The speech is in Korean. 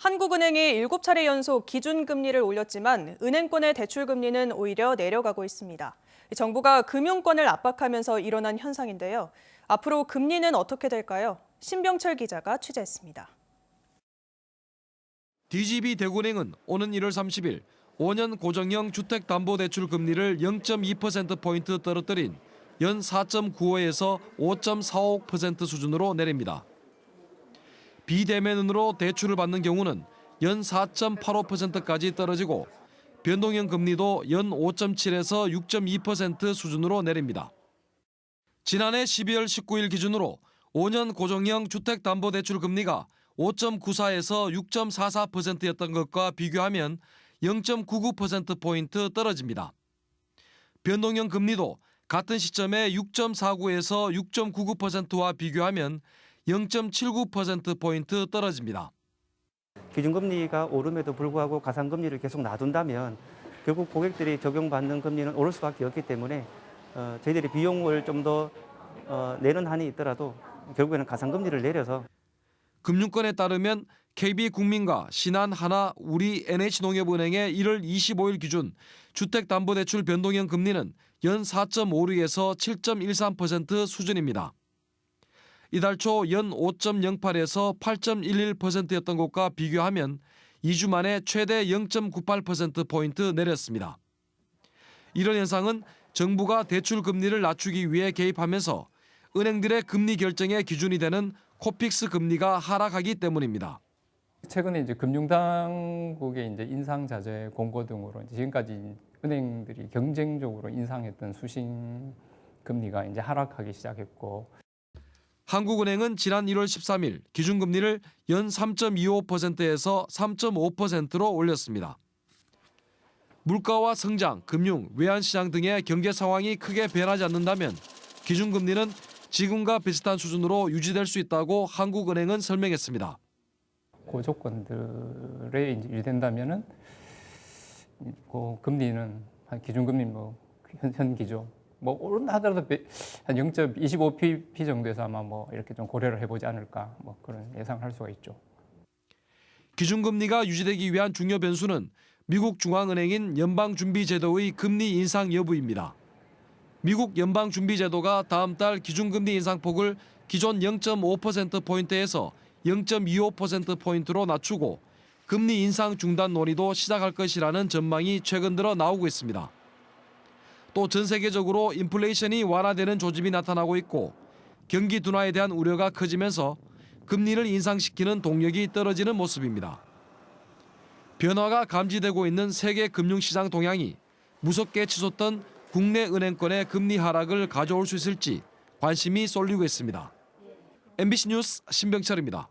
한국은행이 7차례 연속 기준금리를 올렸지만 은행권의 대출금리는 오히려 내려가고 있습니다. 정부가 금융권을 압박하면서 일어난 현상인데요. 앞으로 금리는 어떻게 될까요? 신병철 기자가 취재했습니다. DGB 대구은행은 오는 1월 30일 5년 고정형 주택담보대출 금리를 0.2%포인트 떨어뜨린 연 4.95에서 5.45% 수준으로 내립니다. 비대면으로 대출을 받는 경우는 연 4.85%까지 떨어지고 변동형 금리도 연 5.7에서 6.2% 수준으로 내립니다. 지난해 12월 19일 기준으로 5년 고정형 주택담보대출 금리가 5.94에서 6.44%였던 것과 비교하면 0.99%포인트 떨어집니다. 변동형 금리도 같은 시점에 6.49에서 6.99%와 비교하면 0.79%포인트 떨어집니다. 기준금리가 오름에도 불구하고 가상금리를 계속 놔둔다면 결국 고객들이 적용받는 금리는 오를 수밖에 없기 때문에 저희들이 비용을 좀 더 내는 한이 있더라도 결국에는 가상금리를 내려서 금융권에 따르면 KB국민과 신한하나 우리 NH농협은행의 1월 25일 기준 주택담보대출 변동형 금리는 연 4.56에서 7.13% 수준입니다. 이달 초 연 5.08에서 8.11%였던 것과 비교하면 2주 만에 최대 0.98%포인트 내렸습니다. 이런 현상은 정부가 대출 금리를 낮추기 위해 개입하면서 은행들의 금리 결정의 기준이 되는 코픽스 금리가 하락하기 때문입니다. 최근에 이제 금융당국의 이제 인상 자재 공고 등으로 지금까지 은행들이 경쟁적으로 인상했던 수신 금리가 이제 하락하기 시작했고, 한국은행은 지난 1월 13일 기준금리를 연 3.25%에서 3.5%로 올렸습니다. 물가와 성장, 금융, 외환시장 등의 경제 상황이 크게 변하지 않는다면 기준금리는 지금과 비슷한 수준으로 유지될 수 있다고 한국은행은 설명했습니다. 그 조건들에 이제 유지된다면은 그 금리는 한 기준금리 현기조 오른다 하더라도 한 0.25pp 정도에서 아마 이렇게 좀 고려를 해보지 않을까 그런 예상할 수가 있죠. 기준금리가 유지되기 위한 중요 변수는 미국 중앙은행인 연방준비제도의 금리 인상 여부입니다. 미국 연방준비제도가 다음 달 기준금리 인상폭을 기존 0.5%포인트에서 0.25%포인트로 낮추고 금리 인상 중단 논의도 시작할 것이라는 전망이 최근 들어 나오고 있습니다. 또 전 세계적으로 인플레이션이 완화되는 조짐이 나타나고 있고 경기 둔화에 대한 우려가 커지면서 금리를 인상시키는 동력이 떨어지는 모습입니다. 변화가 감지되고 있는 세계 금융시장 동향이 무섭게 치솟던 국내 은행권의 금리 하락을 가져올 수 있을지 관심이 쏠리고 있습니다. MBC 뉴스 신병철입니다.